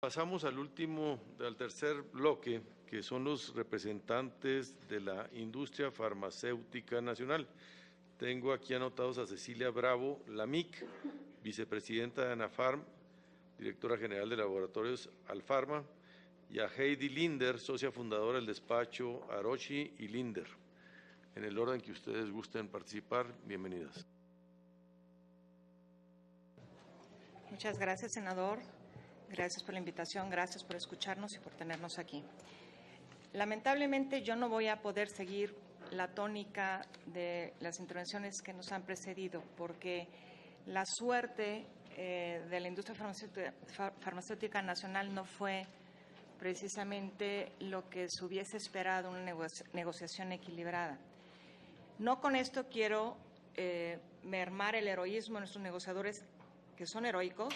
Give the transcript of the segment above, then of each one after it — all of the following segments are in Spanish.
Pasamos al tercer bloque, que son los representantes de la industria farmacéutica nacional. Tengo aquí anotados a Cecilia Bravo Lamic, vicepresidenta de ANAFARM, directora general de Laboratorios Alfarma, y a Heidi Linder, socia fundadora del despacho Arochi y Linder. En el orden que ustedes gusten participar, bienvenidas. Muchas gracias, senador. Gracias por la invitación, gracias por escucharnos y por tenernos aquí. Lamentablemente, yo no voy a poder seguir la tónica de las intervenciones que nos han precedido, porque la suerte de la industria farmacéutica nacional no fue precisamente lo que se hubiese esperado, una negociación equilibrada. No con esto quiero mermar el heroísmo de nuestros negociadores, que son heroicos,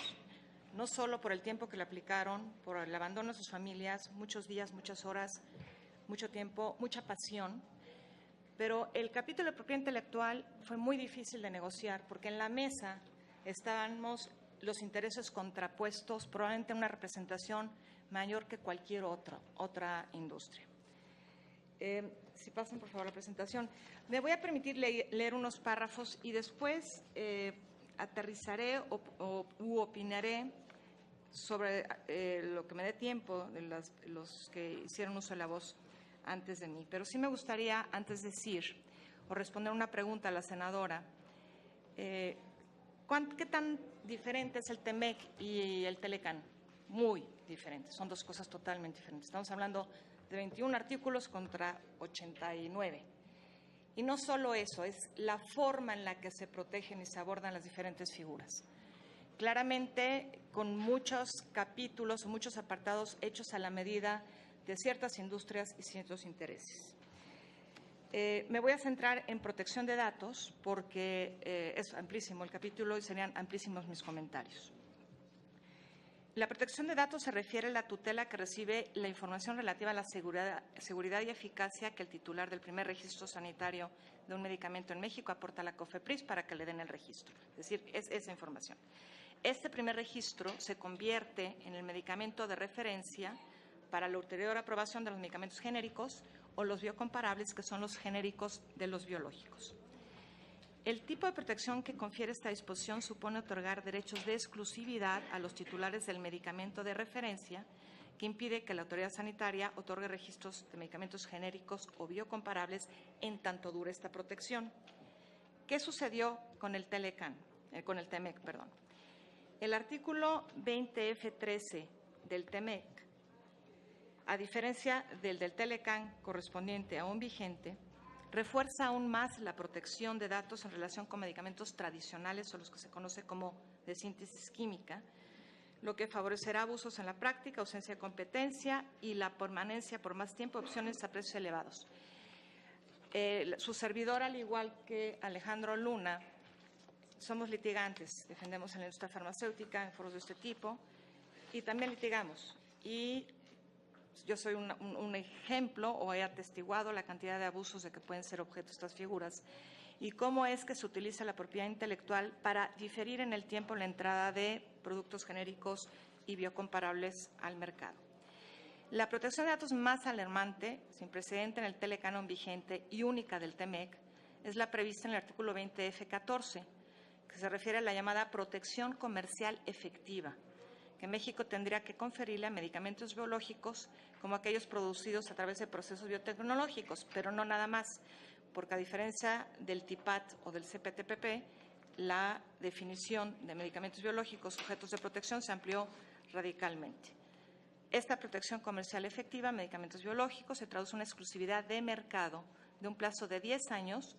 no solo por el tiempo que le aplicaron, por el abandono de sus familias, muchos días, muchas horas, mucho tiempo, mucha pasión, pero el capítulo de propiedad intelectual fue muy difícil de negociar porque en la mesa estábamos los intereses contrapuestos, probablemente una representación mayor que cualquier otra industria. Si pasan, por favor, la presentación. Me voy a permitir leer unos párrafos y después aterrizaré u opinaré sobre lo que me dé tiempo de los que hicieron uso de la voz antes de mí. Pero sí me gustaría, antes de decir o responder una pregunta a la senadora, ¿qué tan diferente es el TEMEC y el Telecán? Muy diferente, son dos cosas totalmente diferentes. Estamos hablando de 21 artículos contra 89. Y no solo eso, es la forma en la que se protegen y se abordan las diferentes figuras. Claramente, con muchos capítulos, muchos apartados hechos a la medida de ciertas industrias y ciertos intereses. Me voy a centrar en protección de datos porque es amplísimo el capítulo y serían amplísimos mis comentarios. La protección de datos se refiere a la tutela que recibe la información relativa a la seguridad y eficacia que el titular del primer registro sanitario de un medicamento en México aporta a la COFEPRIS para que le den el registro. Es decir, es esa información. Este primer registro se convierte en el medicamento de referencia para la ulterior aprobación de los medicamentos genéricos o los biocomparables, que son los genéricos de los biológicos. El tipo de protección que confiere esta disposición supone otorgar derechos de exclusividad a los titulares del medicamento de referencia, que impide que la autoridad sanitaria otorgue registros de medicamentos genéricos o biocomparables en tanto dure esta protección. ¿Qué sucedió con el TEMEC? El artículo 20F13 del TEMEC, a diferencia del Telecán correspondiente aún vigente, refuerza aún más la protección de datos en relación con medicamentos tradicionales o los que se conoce como de síntesis química, lo que favorecerá abusos en la práctica, ausencia de competencia y la permanencia por más tiempo de opciones a precios elevados. Su servidor, al igual que Alejandro Luna, somos litigantes, defendemos en la industria farmacéutica en foros de este tipo y también litigamos. Y yo soy un ejemplo o he atestiguado la cantidad de abusos de que pueden ser objeto estas figuras y cómo es que se utiliza la propiedad intelectual para diferir en el tiempo la entrada de productos genéricos y biocomparables al mercado. La protección de datos más alarmante, sin precedente en el Telecán vigente y única del TEMEC, es la prevista en el artículo 20F14, que se refiere a la llamada protección comercial efectiva, que México tendría que conferirle a medicamentos biológicos como aquellos producidos a través de procesos biotecnológicos, pero no nada más, porque a diferencia del TIPAT o del CPTPP, la definición de medicamentos biológicos sujetos de protección se amplió radicalmente. Esta protección comercial efectiva a medicamentos biológicos se traduce en una exclusividad de mercado de un plazo de 10 años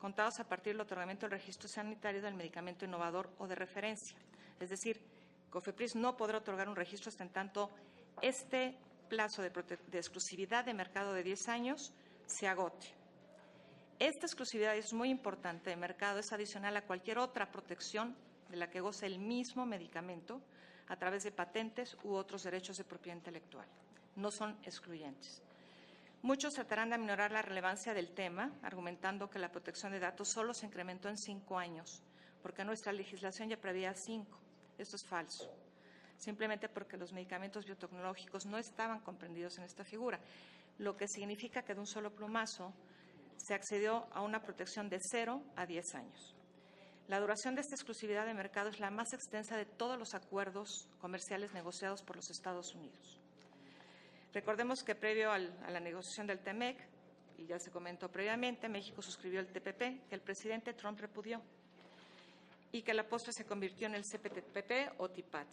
contados a partir del otorgamiento del registro sanitario del medicamento innovador o de referencia. Es decir, COFEPRIS no podrá otorgar un registro hasta en tanto este plazo de exclusividad de mercado de 10 años se agote. Esta exclusividad es muy importante de mercado, es adicional a cualquier otra protección de la que goce el mismo medicamento a través de patentes u otros derechos de propiedad intelectual. No son excluyentes. Muchos tratarán de aminorar la relevancia del tema, argumentando que la protección de datos solo se incrementó en 5 años, porque nuestra legislación ya preveía 5. Esto es falso. simplemente porque los medicamentos biotecnológicos no estaban comprendidos en esta figura, lo que significa que de un solo plumazo se accedió a una protección de 0 a 10 años. La duración de esta exclusividad de mercado es la más extensa de todos los acuerdos comerciales negociados por los Estados Unidos. Recordemos que previo a la negociación del TEMEC, y ya se comentó previamente, México suscribió el TPP, que el presidente Trump repudió, y que a la postre se convirtió en el CPTPP o TIPAT.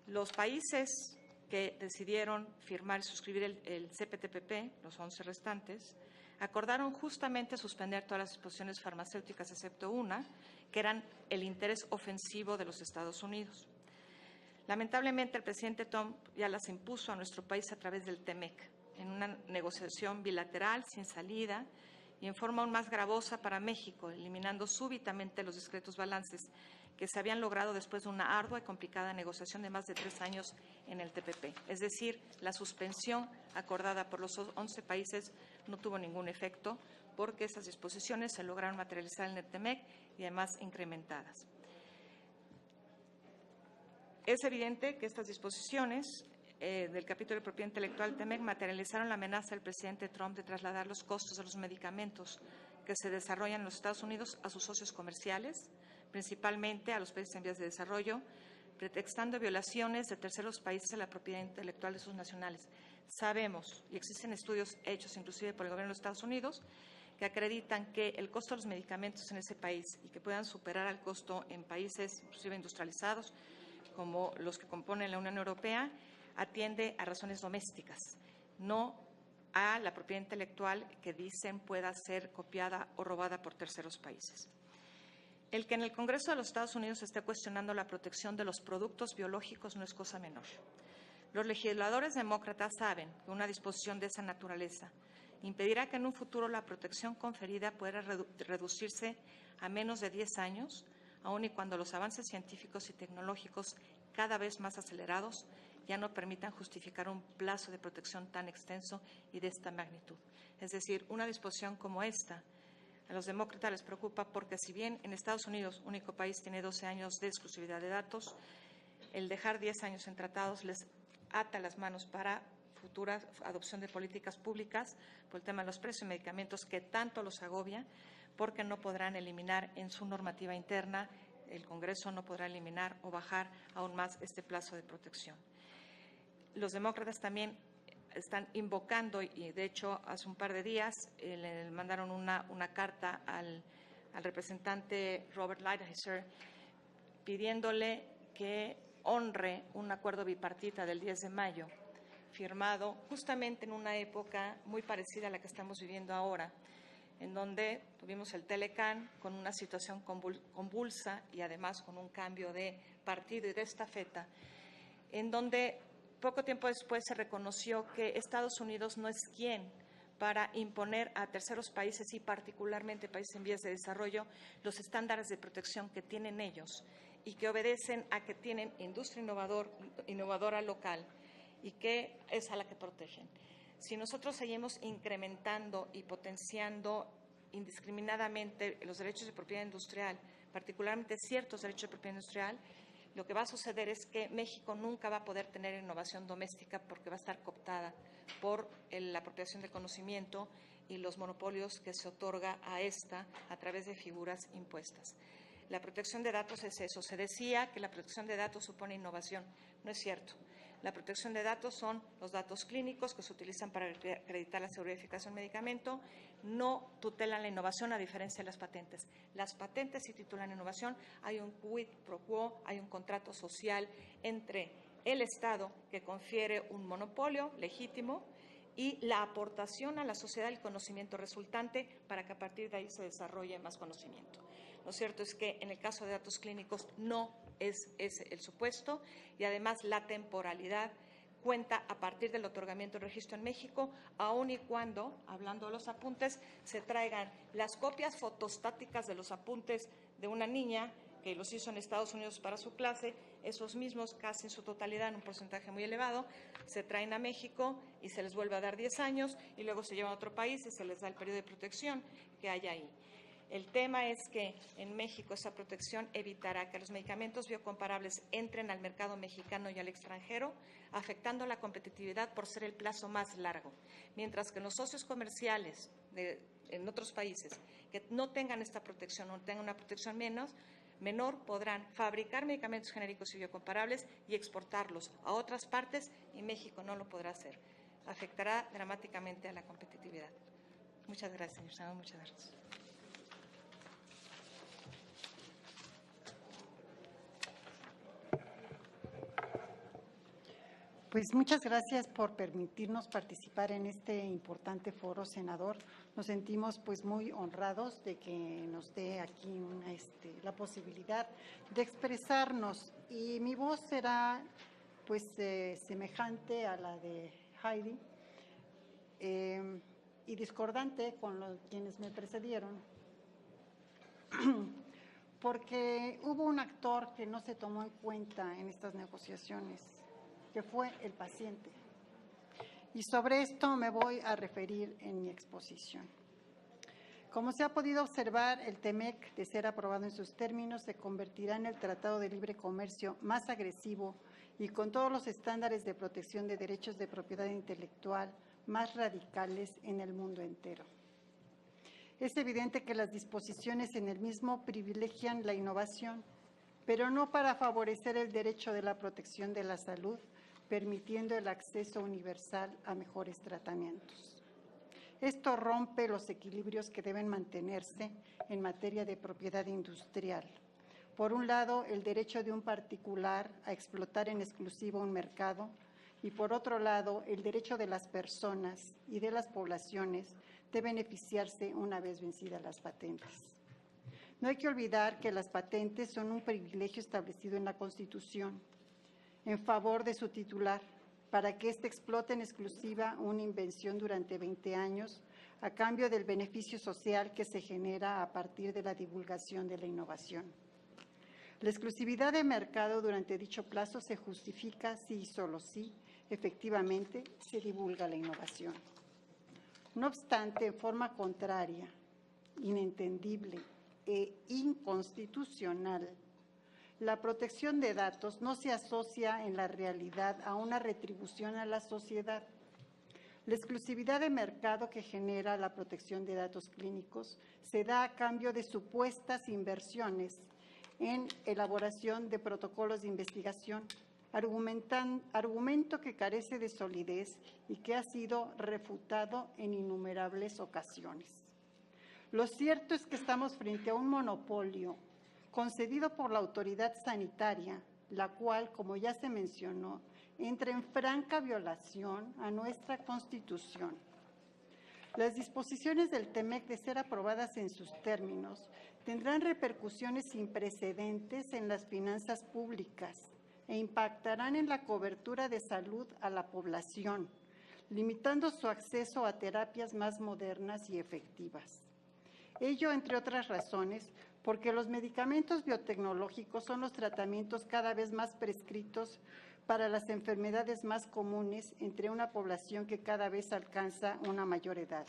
Los países que decidieron firmar y suscribir el CPTPP, los 11 restantes, acordaron justamente suspender todas las disposiciones farmacéuticas, excepto una, que eran el interés ofensivo de los Estados Unidos. Lamentablemente, el presidente Trump ya las impuso a nuestro país a través del TEMEC, en una negociación bilateral sin salida y en forma aún más gravosa para México, eliminando súbitamente los discretos balances que se habían logrado después de una ardua y complicada negociación de más de 3 años en el TPP. Es decir, la suspensión acordada por los 11 países no tuvo ningún efecto porque esas disposiciones se lograron materializar en el TEMEC y además incrementadas. Es evidente que estas disposiciones del capítulo de propiedad intelectual TEMEC materializaron la amenaza del presidente Trump de trasladar los costos de los medicamentos que se desarrollan en los Estados Unidos a sus socios comerciales, principalmente a los países en vías de desarrollo, pretextando violaciones de terceros países a la propiedad intelectual de sus nacionales. Sabemos, y existen estudios hechos inclusive por el gobierno de los Estados Unidos, que acreditan que el costo de los medicamentos en ese país y que puedan superar al costo en países inclusive industrializados, como los que componen la Unión Europea, atiende a razones domésticas, no a la propiedad intelectual que dicen pueda ser copiada o robada por terceros países. El que en el Congreso de los Estados Unidos se esté cuestionando la protección de los productos biológicos no es cosa menor. Los legisladores demócratas saben que una disposición de esa naturaleza impedirá que en un futuro la protección conferida pueda reducirse a menos de 10 años, aun y cuando los avances científicos y tecnológicos cada vez más acelerados ya no permitan justificar un plazo de protección tan extenso y de esta magnitud. Es decir, una disposición como esta a los demócratas les preocupa porque si bien en Estados Unidos, único país, tiene 12 años de exclusividad de datos, el dejar 10 años en tratados les ata las manos para futura adopción de políticas públicas por el tema de los precios de medicamentos que tanto los agobia, porque no podrán eliminar en su normativa interna, el Congreso no podrá eliminar o bajar aún más este plazo de protección. Los demócratas también están invocando, y de hecho hace un par de días le mandaron una carta al representante Robert Lighthizer pidiéndole que honre un acuerdo bipartita del 10 de mayo, firmado justamente en una época muy parecida a la que estamos viviendo ahora, en donde tuvimos el Telecán con una situación convulsa y además con un cambio de partido y de estafeta, en donde poco tiempo después se reconoció que Estados Unidos no es quien para imponer a terceros países y particularmente países en vías de desarrollo los estándares de protección que tienen ellos y que obedecen a que tienen industria innovadora local y que es a la que protegen. Si nosotros seguimos incrementando y potenciando indiscriminadamente los derechos de propiedad industrial, particularmente ciertos derechos de propiedad industrial, lo que va a suceder es que México nunca va a poder tener innovación doméstica porque va a estar cooptada por la apropiación del conocimiento y los monopolios que se otorga a esta a través de figuras impuestas. La protección de datos es eso. Se decía que la protección de datos supone innovación. No es cierto. La protección de datos son los datos clínicos que se utilizan para acreditar la seguridad y eficacia del medicamento. No tutelan la innovación a diferencia de las patentes. Las patentes sí titulan innovación. Hay un quid pro quo, hay un contrato social entre el Estado que confiere un monopolio legítimo y la aportación a la sociedad del conocimiento resultante para que a partir de ahí se desarrolle más conocimiento. Lo cierto es que en el caso de datos clínicos no es ese el supuesto y además la temporalidad cuenta a partir del otorgamiento del registro en México, aun y cuando, hablando de los apuntes, se traigan las copias fotostáticas de los apuntes de una niña que los hizo en Estados Unidos para su clase, esos mismos casi en su totalidad, en un porcentaje muy elevado, se traen a México y se les vuelve a dar 10 años y luego se llevan a otro país y se les da el periodo de protección que hay ahí. El tema es que en México esa protección evitará que los medicamentos biocomparables entren al mercado mexicano y al extranjero, afectando la competitividad por ser el plazo más largo, mientras que los socios comerciales en otros países que no tengan esta protección o tengan una protección menor podrán fabricar medicamentos genéricos y biocomparables y exportarlos a otras partes, y México no lo podrá hacer. Afectará dramáticamente a la competitividad. Muchas gracias, señor senador. Muchas gracias. Pues muchas gracias por permitirnos participar en este importante foro, senador. Nos sentimos pues muy honrados de que nos dé aquí la posibilidad de expresarnos, y mi voz será pues semejante a la de Heidi y discordante con quienes me precedieron, porque hubo un actor que no se tomó en cuenta en estas negociaciones, que fue el paciente. Y sobre esto me voy a referir en mi exposición. Como se ha podido observar, el TEMEC, de ser aprobado en sus términos, se convertirá en el tratado de libre comercio más agresivo y con todos los estándares de protección de derechos de propiedad intelectual más radicales en el mundo entero. Es evidente que las disposiciones en el mismo privilegian la innovación, pero no para favorecer el derecho de la protección de la salud, permitiendo el acceso universal a mejores tratamientos. Esto rompe los equilibrios que deben mantenerse en materia de propiedad industrial. Por un lado, el derecho de un particular a explotar en exclusivo un mercado, y por otro lado, el derecho de las personas y de las poblaciones de beneficiarse una vez vencidas las patentes. No hay que olvidar que las patentes son un privilegio establecido en la Constitución en favor de su titular, para que éste explote en exclusiva una invención durante 20 años a cambio del beneficio social que se genera a partir de la divulgación de la innovación. La exclusividad de mercado durante dicho plazo se justifica si y solo si, efectivamente, se divulga la innovación. No obstante, en forma contraria, inentendible e inconstitucional, la protección de datos no se asocia en la realidad a una retribución a la sociedad. La exclusividad de mercado que genera la protección de datos clínicos se da a cambio de supuestas inversiones en elaboración de protocolos de investigación, argumento que carece de solidez y que ha sido refutado en innumerables ocasiones. Lo cierto es que estamos frente a un monopolio concedido por la autoridad sanitaria, la cual, como ya se mencionó, entra en franca violación a nuestra Constitución. Las disposiciones del TEMEC, de ser aprobadas en sus términos, tendrán repercusiones sin precedentes en las finanzas públicas e impactarán en la cobertura de salud a la población, limitando su acceso a terapias más modernas y efectivas. Ello, entre otras razones, porque los medicamentos biotecnológicos son los tratamientos cada vez más prescritos para las enfermedades más comunes entre una población que cada vez alcanza una mayor edad.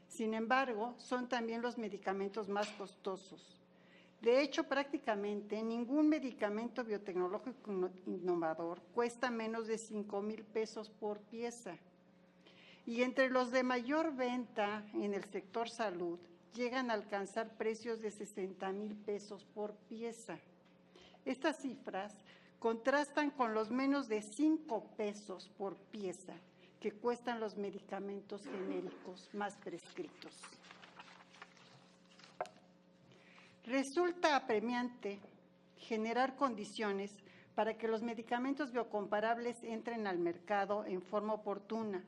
Sin embargo, son también los medicamentos más costosos. De hecho, prácticamente ningún medicamento biotecnológico innovador cuesta menos de 5,000 pesos por pieza. Y entre los de mayor venta en el sector salud, llegan a alcanzar precios de 60,000 pesos por pieza. Estas cifras contrastan con los menos de 5 pesos por pieza que cuestan los medicamentos genéricos más prescritos. Resulta apremiante generar condiciones para que los medicamentos biocomparables entren al mercado en forma oportuna,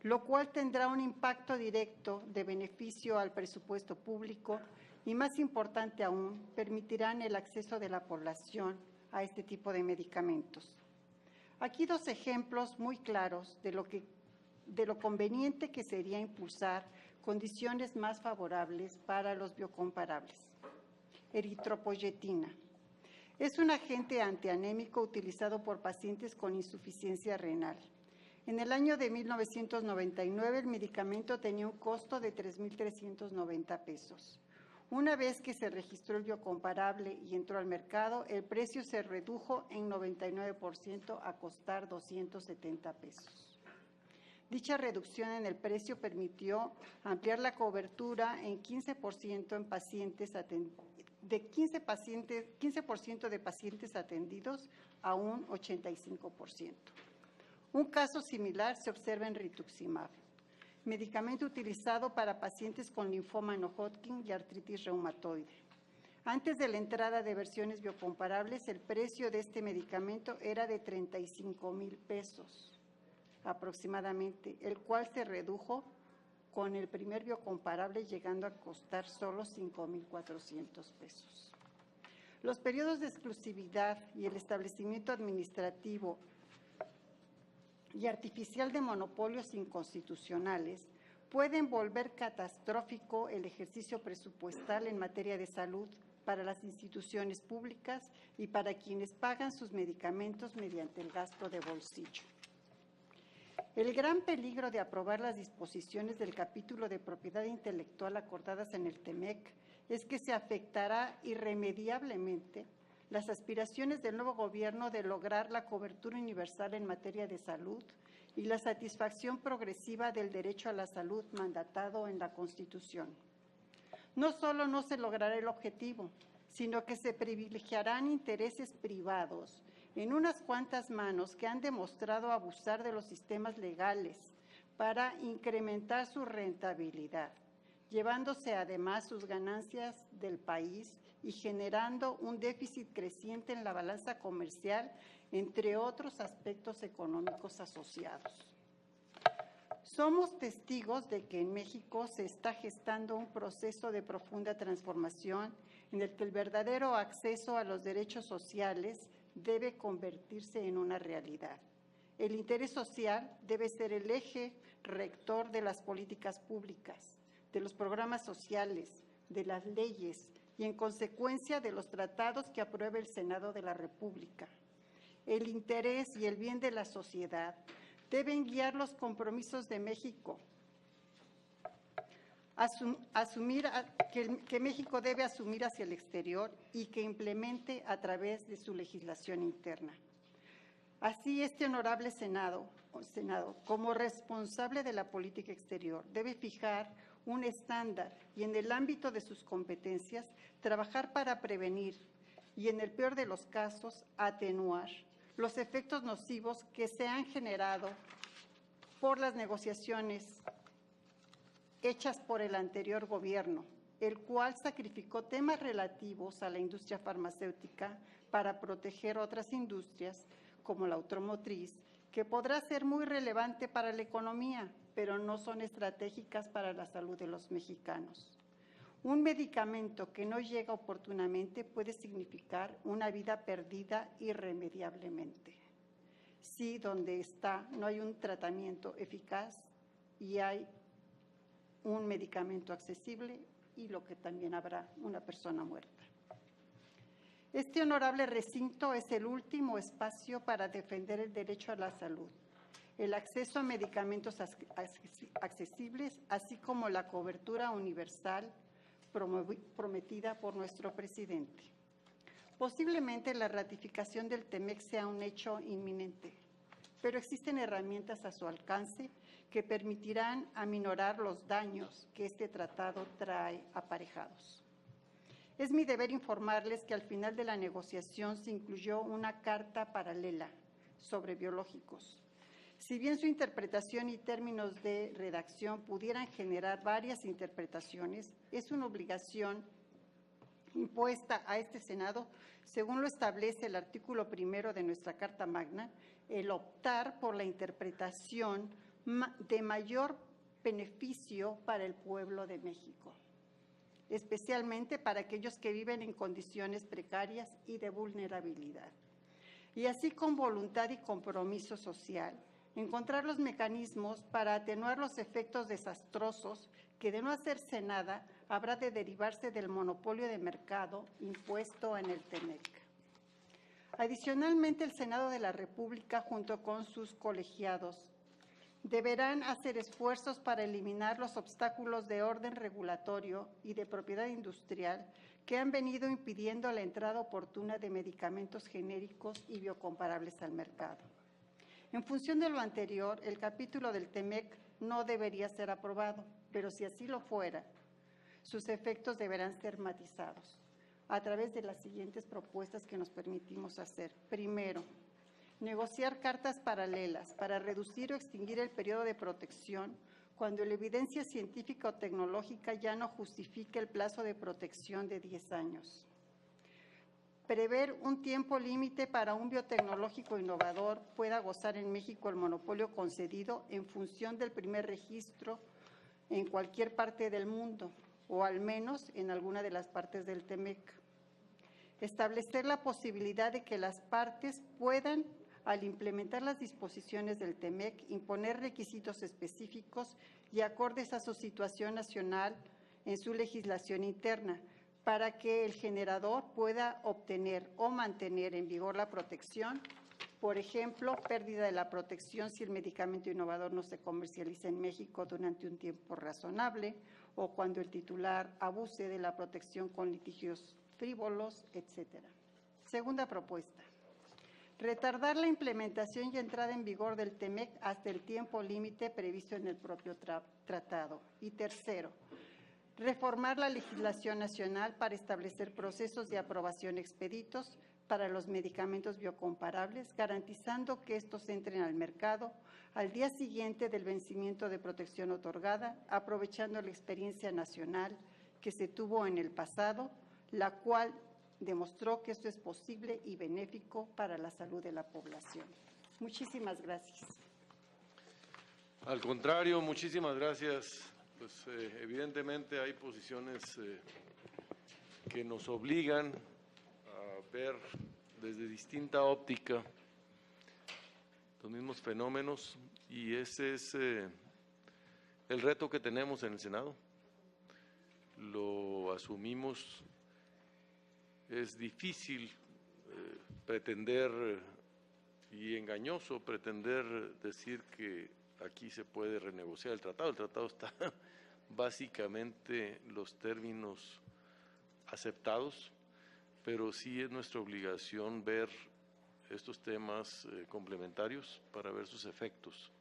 lo cual tendrá un impacto directo de beneficio al presupuesto público y, más importante aún, permitirán el acceso de la población a este tipo de medicamentos. Aquí dos ejemplos muy claros de lo conveniente que sería impulsar condiciones más favorables para los biocomparables. Eritropoyetina. Es un agente antianémico utilizado por pacientes con insuficiencia renal. En el año de 1999, el medicamento tenía un costo de 3,390 pesos. Una vez que se registró el biocomparable y entró al mercado, el precio se redujo en 99% a costar 270 pesos. Dicha reducción en el precio permitió ampliar la cobertura en 15% en pacientes de 15% de pacientes atendidos a un 85%. Un caso similar se observa en rituximab, medicamento utilizado para pacientes con linfoma no-Hodgkin y artritis reumatoide. Antes de la entrada de versiones biocomparables, el precio de este medicamento era de 35,000 pesos aproximadamente, el cual se redujo con el primer biocomparable, llegando a costar solo 5,400 pesos. Los periodos de exclusividad y el establecimiento administrativo y artificial de monopolios inconstitucionales pueden volver catastrófico el ejercicio presupuestal en materia de salud para las instituciones públicas y para quienes pagan sus medicamentos mediante el gasto de bolsillo. El gran peligro de aprobar las disposiciones del capítulo de propiedad intelectual acordadas en el TEMEC es que se afectará irremediablemente las aspiraciones del nuevo gobierno de lograr la cobertura universal en materia de salud y la satisfacción progresiva del derecho a la salud mandatado en la Constitución. No solo no se logrará el objetivo, sino que se privilegiarán intereses privados en unas cuantas manos que han demostrado abusar de los sistemas legales para incrementar su rentabilidad, llevándose además sus ganancias del país y generando un déficit creciente en la balanza comercial, entre otros aspectos económicos asociados. Somos testigos de que en México se está gestando un proceso de profunda transformación en el que el verdadero acceso a los derechos sociales debe convertirse en una realidad. El interés social debe ser el eje rector de las políticas públicas, de los programas sociales, de las leyes y, en consecuencia, de los tratados que apruebe el Senado de la República. El interés y el bien de la sociedad deben guiar los compromisos de México, que México debe asumir hacia el exterior y que implemente a través de su legislación interna. Así, este honorable Senado, como responsable de la política exterior, debe fijar un estándar y, en el ámbito de sus competencias, trabajar para prevenir y, en el peor de los casos, atenuar los efectos nocivos que se han generado por las negociaciones hechas por el anterior gobierno, el cual sacrificó temas relativos a la industria farmacéutica para proteger otras industrias, como la automotriz, que podrá ser muy relevante para la economía, pero no son estratégicas para la salud de los mexicanos. Un medicamento que no llega oportunamente puede significar una vida perdida irremediablemente. Si donde está no hay un tratamiento eficaz y hay un medicamento accesible, y lo que también habrá una persona muerta. Este honorable recinto es el último espacio para defender el derecho a la salud, el acceso a medicamentos accesibles, así como la cobertura universal prometida por nuestro presidente. Posiblemente la ratificación del TEMEC sea un hecho inminente, pero existen herramientas a su alcance que permitirán aminorar los daños que este tratado trae aparejados. Es mi deber informarles que al final de la negociación se incluyó una carta paralela sobre biológicos. Si bien su interpretación y términos de redacción pudieran generar varias interpretaciones, es una obligación impuesta a este Senado, según lo establece el artículo 1 de nuestra Carta Magna, el optar por la interpretación de mayor beneficio para el pueblo de México, especialmente para aquellos que viven en condiciones precarias y de vulnerabilidad. Y así, con voluntad y compromiso social, encontrar los mecanismos para atenuar los efectos desastrosos que, de no hacerse nada, habrá de derivarse del monopolio de mercado impuesto en el TEMEC. Adicionalmente, el Senado de la República, junto con sus colegiados, Deberán hacer esfuerzos para eliminar los obstáculos de orden regulatorio y de propiedad industrial que han venido impidiendo la entrada oportuna de medicamentos genéricos y biocomparables al mercado. En función de lo anterior, el capítulo del TEMEC no debería ser aprobado, pero si así lo fuera, sus efectos deberán ser matizados a través de las siguientes propuestas que nos permitimos hacer. Primero, negociar cartas paralelas para reducir o extinguir el periodo de protección cuando la evidencia científica o tecnológica ya no justifique el plazo de protección de 10 años. Prever un tiempo límite para un biotecnológico innovador pueda gozar en México el monopolio concedido en función del primer registro en cualquier parte del mundo, o al menos en alguna de las partes del TEMEC. Establecer la posibilidad de que las partes puedan, al implementar las disposiciones del TEMEC, imponer requisitos específicos y acordes a su situación nacional en su legislación interna, para que el generador pueda obtener o mantener en vigor la protección. Por ejemplo, pérdida de la protección si el medicamento innovador no se comercializa en México durante un tiempo razonable, o cuando el titular abuse de la protección con litigios frívolos, etc. Segunda propuesta. Retardar la implementación y entrada en vigor del TEMEC hasta el tiempo límite previsto en el propio tratado. Y tercero, reformar la legislación nacional para establecer procesos de aprobación expeditos para los medicamentos biocomparables, garantizando que estos entren al mercado al día siguiente del vencimiento de protección otorgada, aprovechando la experiencia nacional que se tuvo en el pasado, la cual demostró que esto es posible y benéfico para la salud de la población. Muchísimas gracias. Al contrario, muchísimas gracias. Pues evidentemente hay posiciones que nos obligan a ver desde distinta óptica los mismos fenómenos, y ese es el reto que tenemos en el Senado. Lo asumimos. Es difícil pretender y engañoso pretender decir que aquí se puede renegociar el tratado. El tratado está básicamente los términos aceptados, pero sí es nuestra obligación ver estos temas complementarios para ver sus efectos.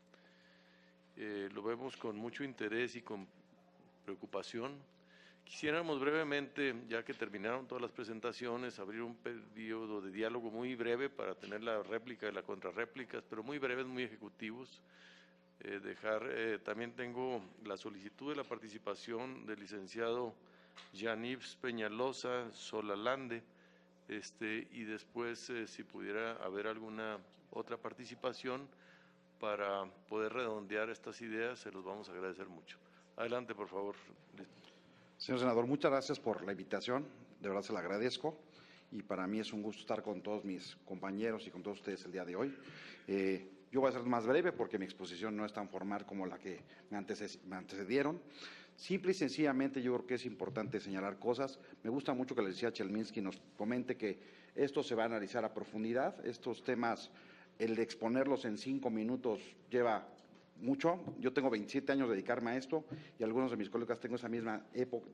Lo vemos con mucho interés y con preocupación. Quisiéramos brevemente, ya que terminaron todas las presentaciones, abrir un periodo de diálogo muy breve para tener la réplica y la contrarréplica, pero muy breves, muy ejecutivos. También tengo la solicitud de la participación del licenciado Jean-Yves Peñalosa Solalande, y después si pudiera haber alguna otra participación para poder redondear estas ideas, se los vamos a agradecer mucho. Adelante, por favor. Señor senador, muchas gracias por la invitación, de verdad se la agradezco, y para mí es un gusto estar con todos mis compañeros y con todos ustedes el día de hoy. Yo voy a ser más breve porque mi exposición no es tan formal como la que me antecedieron. Simple y sencillamente yo creo que es importante señalar cosas. Me gusta mucho que la licenciada Chelminsky nos comente que esto se va a analizar a profundidad. Estos temas, el de exponerlos en 5 minutos lleva mucho. Yo tengo 27 años de dedicarme a esto y algunos de mis colegas tengo esa misma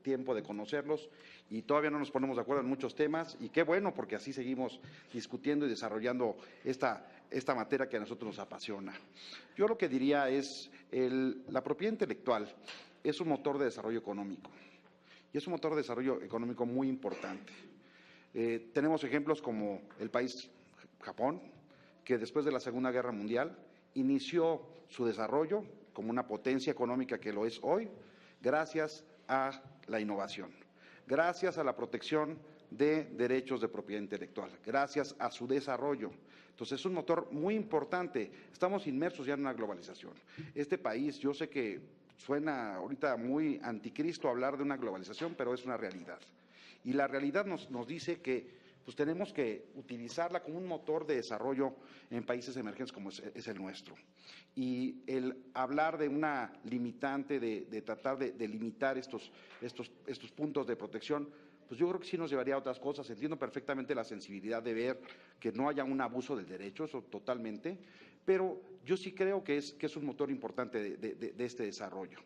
tiempo de conocerlos y todavía no nos ponemos de acuerdo en muchos temas, y qué bueno, porque así seguimos discutiendo y desarrollando esta materia que a nosotros nos apasiona. Yo lo que diría es, la propiedad intelectual es un motor de desarrollo económico, y es un motor de desarrollo económico muy importante. Tenemos ejemplos como el país Japón, que después de la Segunda Guerra Mundial inició su desarrollo como una potencia económica que lo es hoy, gracias a la innovación, gracias a la protección de derechos de propiedad intelectual, gracias a su desarrollo. Entonces es un motor muy importante. Estamos inmersos ya en una globalización. Este país, yo sé que suena ahorita muy anticristo hablar de una globalización, pero es una realidad. Y la realidad nos dice que pues tenemos que utilizarla como un motor de desarrollo en países emergentes como es el nuestro. Y el hablar de una limitante, de tratar de limitar estos puntos de protección, pues yo creo que sí nos llevaría a otras cosas. Entiendo perfectamente la sensibilidad de ver que no haya un abuso del derecho, eso totalmente, pero yo sí creo que es un motor importante de este desarrollo.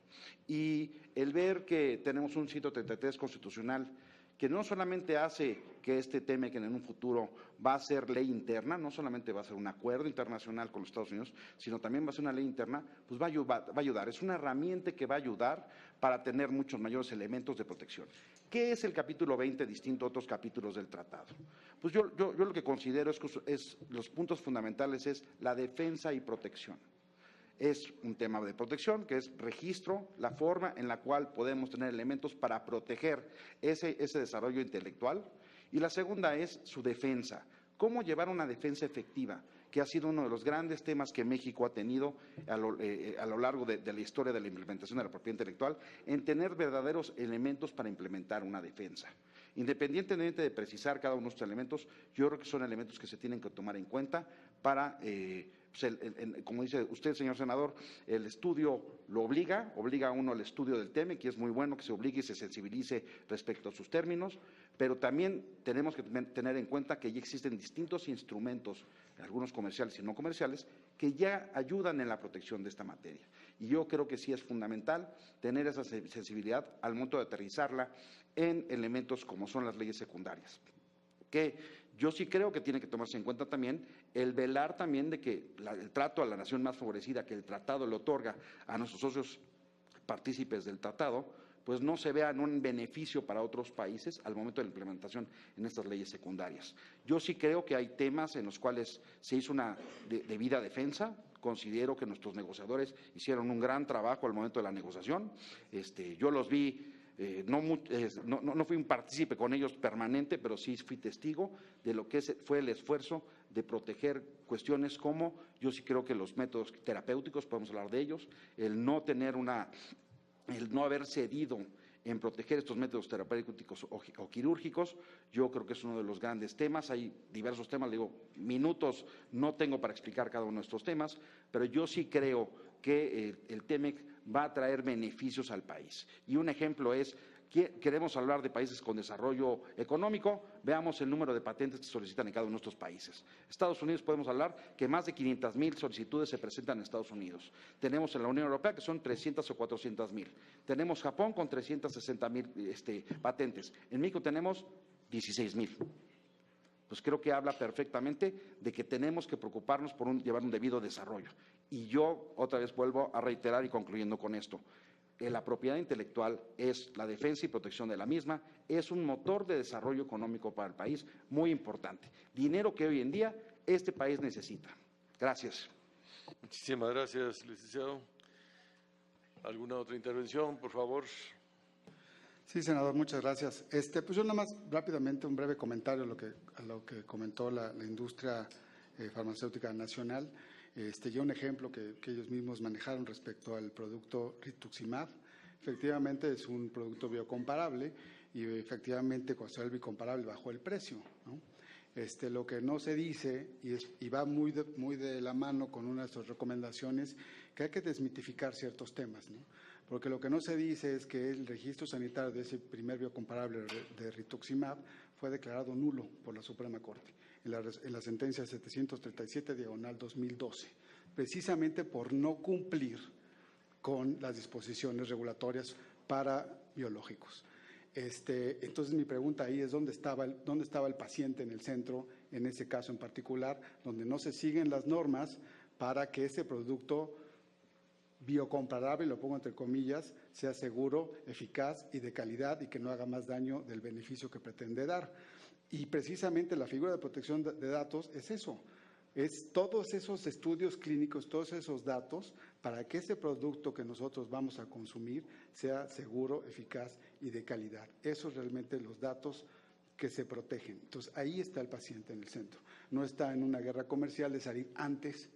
Y el ver que tenemos un 133 constitucional que no solamente hace que este TEMEC en un futuro va a ser ley interna, no solamente va a ser un acuerdo internacional con los Estados Unidos, sino también va a ser una ley interna, pues va a ayudar. Es una herramienta que va a ayudar para tener muchos mayores elementos de protección. ¿Qué es el capítulo 20 distinto a otros capítulos del tratado? Pues yo lo que considero es los puntos fundamentales es la defensa y protección. Es un tema de protección, que es registro, la forma en la cual podemos tener elementos para proteger ese desarrollo intelectual. Y la segunda es su defensa. ¿Cómo llevar una defensa efectiva? Que ha sido uno de los grandes temas que México ha tenido a lo largo de la historia de la implementación de la propiedad intelectual, en tener verdaderos elementos para implementar una defensa. Independientemente de precisar cada uno de estos elementos, yo creo que son elementos que se tienen que tomar en cuenta para, como dice usted, señor senador, el estudio lo obliga a uno al estudio del tema, que es muy bueno que se obligue y se sensibilice respecto a sus términos, pero también tenemos que tener en cuenta que ya existen distintos instrumentos, algunos comerciales y no comerciales, que ya ayudan en la protección de esta materia. Y yo creo que sí es fundamental tener esa sensibilidad al momento de aterrizarla en elementos como son las leyes secundarias, que yo sí creo que tiene que tomarse en cuenta también el velar también de que el trato a la nación más favorecida que el tratado le otorga a nuestros socios partícipes del tratado, pues no se vean un beneficio para otros países al momento de la implementación en estas leyes secundarias. Yo sí creo que hay temas en los cuales se hizo una debida defensa. Considero que nuestros negociadores hicieron un gran trabajo al momento de la negociación. Yo los vi, no fui un partícipe con ellos permanente, pero sí fui testigo de lo que fue el esfuerzo de proteger cuestiones como, yo sí creo que los métodos terapéuticos, podemos hablar de ellos, el no haber cedido en proteger estos métodos terapéuticos o quirúrgicos, yo creo que es uno de los grandes temas. Hay diversos temas, digo, minutos no tengo para explicar cada uno de estos temas, pero yo sí creo que el TEMEC va a traer beneficios al país. Y un ejemplo es, queremos hablar de países con desarrollo económico, veamos el número de patentes que se solicitan en cada uno de estos países. Estados Unidos, podemos hablar que más de 500,000 solicitudes se presentan en Estados Unidos. Tenemos en la Unión Europea que son 300 o 400,000. Tenemos Japón con 360,000 patentes. En México tenemos 16,000. Pues creo que habla perfectamente de que tenemos que preocuparnos por llevar un debido desarrollo. Y yo otra vez vuelvo a reiterar y concluyendo con esto. La propiedad intelectual es la defensa y protección de la misma, es un motor de desarrollo económico para el país muy importante. Dinero que hoy en día este país necesita. Gracias. Muchísimas gracias, licenciado. ¿Alguna otra intervención, por favor? Sí, senador, muchas gracias. Pues yo nada más rápidamente un breve comentario a lo que comentó la industria farmacéutica nacional. Ya un ejemplo que ellos mismos manejaron respecto al producto rituximab. Efectivamente es un producto biocomparable y efectivamente cuando se ve biocomparable bajó el precio, ¿no? Lo que no se dice y va muy de la mano con una de sus recomendaciones, que hay que desmitificar ciertos temas, ¿no? Porque lo que no se dice es que el registro sanitario de ese primer biocomparable de rituximab fue declarado nulo por la Suprema Corte en la sentencia 737/2012, precisamente por no cumplir con las disposiciones regulatorias para biológicos. Entonces mi pregunta ahí es dónde estaba el paciente en el centro, en ese caso en particular, donde no se siguen las normas para que ese producto biocomparable, lo pongo entre comillas, sea seguro, eficaz y de calidad y que no haga más daño del beneficio que pretende dar. Y precisamente la figura de protección de datos es eso, es todos esos estudios clínicos, todos esos datos para que ese producto que nosotros vamos a consumir sea seguro, eficaz y de calidad. Esos realmente los datos que se protegen. Entonces ahí está el paciente en el centro. No está en una guerra comercial de salir antes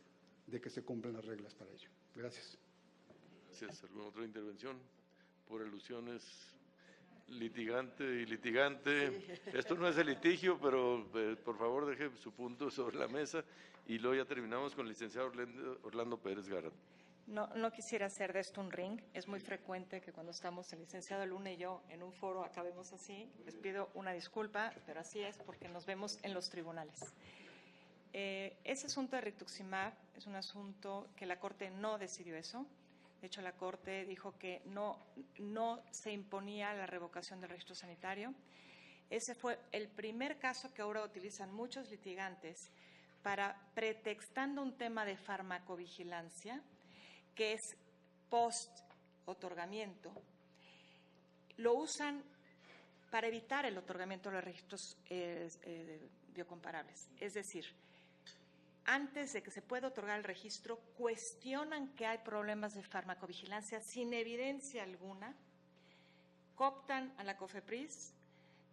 de que se cumplan las reglas para ello. Gracias. Gracias. ¿Alguna otra intervención? Por alusiones, litigante y litigante. Sí. Esto no es el litigio, pero por favor deje su punto sobre la mesa y luego ya terminamos con el licenciado Orlando Pérez Garra. No quisiera hacer de esto un ring. Es muy frecuente que cuando estamos el licenciado Luna y yo en un foro acabemos así. Les pido una disculpa, pero así es porque nos vemos en los tribunales. Ese asunto de rituximab es un asunto que la Corte no decidió eso. De hecho, la Corte dijo que no se imponía la revocación del registro sanitario. Ese fue el primer caso que ahora utilizan muchos litigantes para, pretextando un tema de farmacovigilancia, que es post-otorgamiento, lo usan para evitar el otorgamiento de los registros biocomparables. Es decir, antes de que se pueda otorgar el registro, cuestionan que hay problemas de farmacovigilancia sin evidencia alguna, cooptan a la COFEPRIS,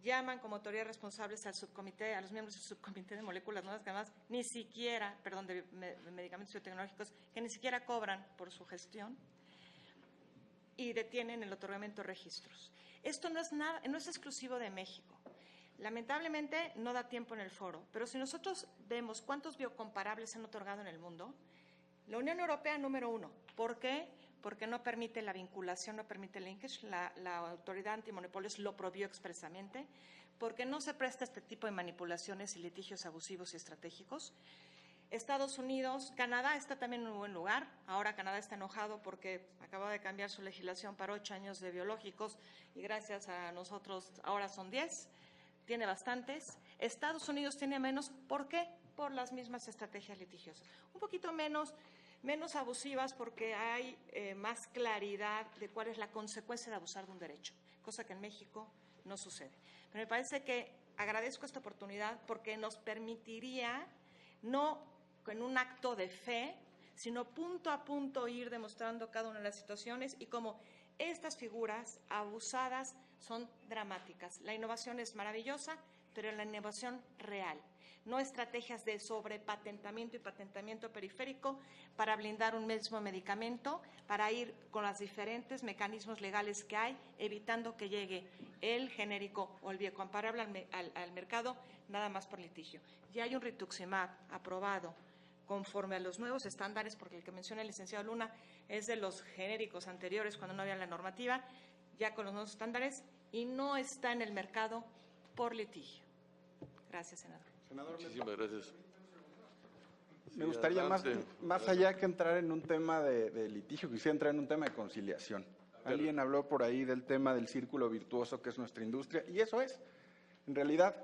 llaman como autoridades responsables al subcomité, a los miembros del subcomité de moléculas nuevas, que además ni siquiera, de medicamentos biotecnológicos, que ni siquiera cobran por su gestión, y detienen el otorgamiento de registros. Esto no es exclusivo de México. Lamentablemente no da tiempo en el foro, pero si nosotros vemos cuántos biocomparables se han otorgado en el mundo, la Unión Europea número 1. ¿Por qué? Porque no permite la vinculación, no permite el linkage. La autoridad antimonopolios lo prohibió expresamente, porque no se presta este tipo de manipulaciones y litigios abusivos y estratégicos. Estados Unidos, Canadá está también en un buen lugar. Ahora Canadá está enojado porque acaba de cambiar su legislación para 8 años de biológicos y gracias a nosotros ahora son 10. Tiene bastantes. Estados Unidos tiene menos. ¿Por qué? Por las mismas estrategias litigiosas. Un poquito menos abusivas porque hay más claridad de cuál es la consecuencia de abusar de un derecho, cosa que en México no sucede. Pero me parece que agradezco esta oportunidad porque nos permitiría, no en un acto de fe, sino punto a punto ir demostrando cada una de las situaciones y cómo estas figuras abusadas son dramáticas. La innovación es maravillosa, pero la innovación real, no estrategias de sobrepatentamiento y patentamiento periférico para blindar un mismo medicamento, para ir con los diferentes mecanismos legales que hay, evitando que llegue el genérico o el biocomparable al mercado, nada más por litigio. Ya hay un rituximab aprobado conforme a los nuevos estándares, porque el que menciona el licenciado Luna es de los genéricos anteriores cuando no había la normativa, ya con los nuevos estándares, y no está en el mercado por litigio. Gracias, senador. Muchísimas gracias. Me gustaría más allá que entrar en un tema de litigio, quisiera entrar en un tema de conciliación. Alguien habló por ahí del tema del círculo virtuoso que es nuestra industria, y eso es. En realidad,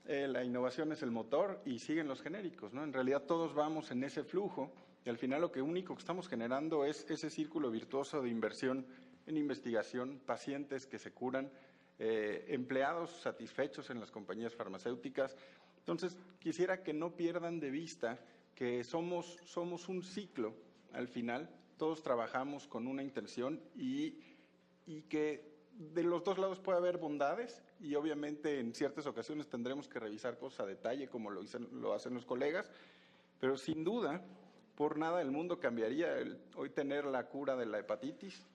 la innovación es el motor y siguen los genéricos, ¿no? En realidad todos vamos en ese flujo y al final lo único que estamos generando es ese círculo virtuoso de inversión en investigación, pacientes que se curan, empleados satisfechos en las compañías farmacéuticas. Entonces, quisiera que no pierdan de vista que somos un ciclo al final, todos trabajamos con una intención y que de los dos lados puede haber bondades y obviamente en ciertas ocasiones tendremos que revisar cosas a detalle como lo hacen los colegas, pero sin duda, por nada el mundo cambiaría hoy tener la cura de la hepatitis.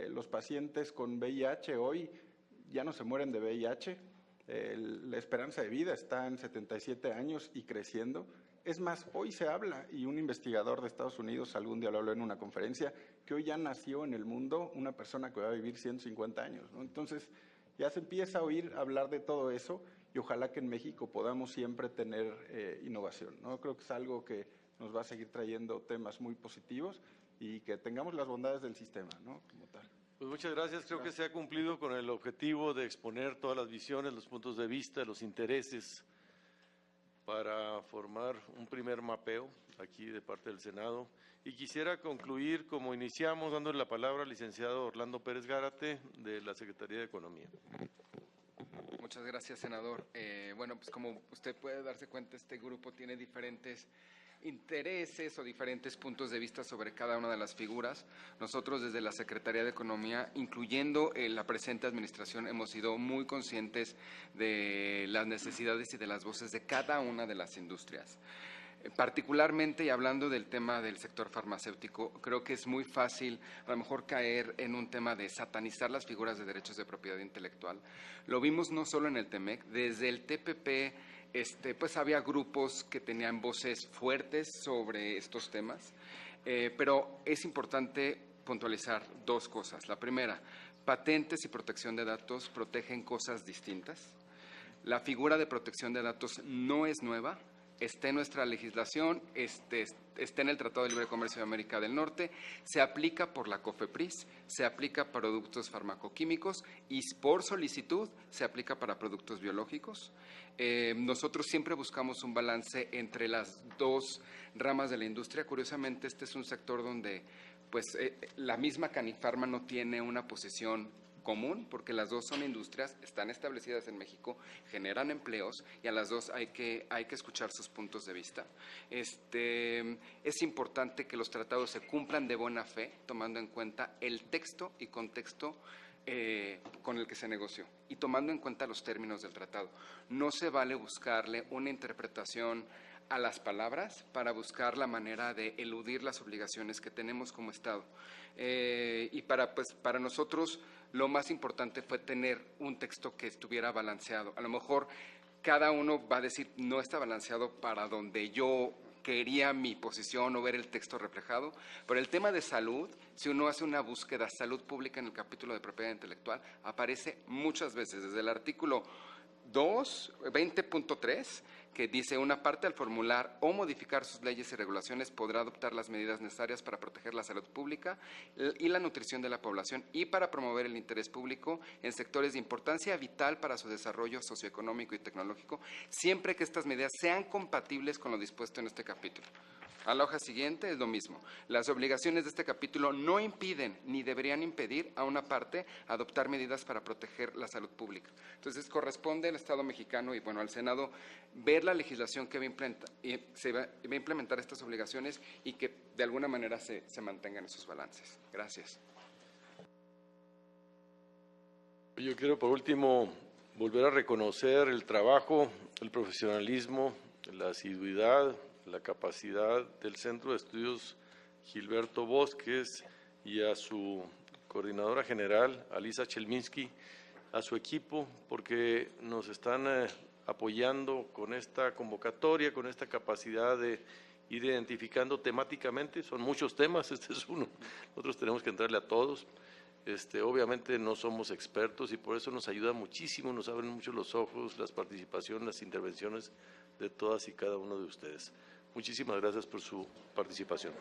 Los pacientes con VIH hoy ya no se mueren de VIH, la esperanza de vida está en 77 años y creciendo. Es más, hoy se habla, y un investigador de Estados Unidos algún día lo habló en una conferencia, que hoy ya nació en el mundo una persona que va a vivir 150 años, ¿no? Entonces, ya se empieza a oír hablar de todo eso y ojalá que en México podamos siempre tener innovación, ¿no? Creo que es algo que nos va a seguir trayendo temas muy positivos y que tengamos las bondades del sistema, ¿no? Como tal. Pues muchas gracias. Creo que se ha cumplido con el objetivo de exponer todas las visiones, los puntos de vista, los intereses para formar un primer mapeo aquí de parte del Senado. Y quisiera concluir como iniciamos, dándole la palabra al licenciado Orlando Pérez Gárate, de la Secretaría de Economía. Muchas gracias, senador. Bueno, pues como usted puede darse cuenta, este grupo tiene diferentes intereses o diferentes puntos de vista sobre cada una de las figuras. Nosotros desde la Secretaría de Economía, incluyendo la presente administración, hemos sido muy conscientes de las necesidades y de las voces de cada una de las industrias. Particularmente, y hablando del tema del sector farmacéutico, creo que es muy fácil a lo mejor caer en un tema de satanizar las figuras de derechos de propiedad intelectual. Lo vimos no solo en el TEMEC, desde el TPP, pues había grupos que tenían voces fuertes sobre estos temas, pero es importante puntualizar dos cosas. La primera, patentes y protección de datos protegen cosas distintas. La figura de protección de datos no es nueva, esté en nuestra legislación, esté en el Tratado de Libre Comercio de América del Norte, se aplica por la COFEPRIS, se aplica para productos farmacoquímicos y por solicitud se aplica para productos biológicos. Nosotros siempre buscamos un balance entre las dos ramas de la industria. Curiosamente, este es un sector donde pues, la misma Canifarma no tiene una posición común, porque las dos son industrias, están establecidas en México, generan empleos y a las dos hay que escuchar sus puntos de vista. Es importante que los tratados se cumplan de buena fe, tomando en cuenta el texto y contexto con el que se negoció y tomando en cuenta los términos del tratado. No se vale buscarle una interpretación a las palabras para buscar la manera de eludir las obligaciones que tenemos como Estado. Y para nosotros lo más importante fue tener un texto que estuviera balanceado. A lo mejor cada uno va a decir, no está balanceado para donde yo quería mi posición o ver el texto reflejado, pero el tema de salud, si uno hace una búsqueda salud pública en el capítulo de propiedad intelectual, aparece muchas veces, desde el artículo 20.3, que dice una parte al formular o modificar sus leyes y regulaciones podrá adoptar las medidas necesarias para proteger la salud pública y la nutrición de la población y para promover el interés público en sectores de importancia vital para su desarrollo socioeconómico y tecnológico, siempre que estas medidas sean compatibles con lo dispuesto en este capítulo. A la hoja siguiente es lo mismo. Las obligaciones de este capítulo no impiden ni deberían impedir a una parte adoptar medidas para proteger la salud pública. Entonces, corresponde al Estado mexicano y al Senado ver la legislación que se va a implementar estas obligaciones y que de alguna manera se mantengan esos balances. Gracias. Yo quiero, por último, volver a reconocer el trabajo, el profesionalismo, la asiduidad, la capacidad del Centro de Estudios Gilberto Bosques y a su coordinadora general, Alisa Chelminsky, a su equipo, porque nos están apoyando con esta convocatoria, con esta capacidad de ir identificando temáticamente. Son muchos temas, este es uno. Nosotros tenemos que entrarle a todos. Obviamente no somos expertos y por eso nos ayuda muchísimo, nos abren mucho los ojos, las participaciones, las intervenciones de todas y cada uno de ustedes. Muchísimas gracias por su participación.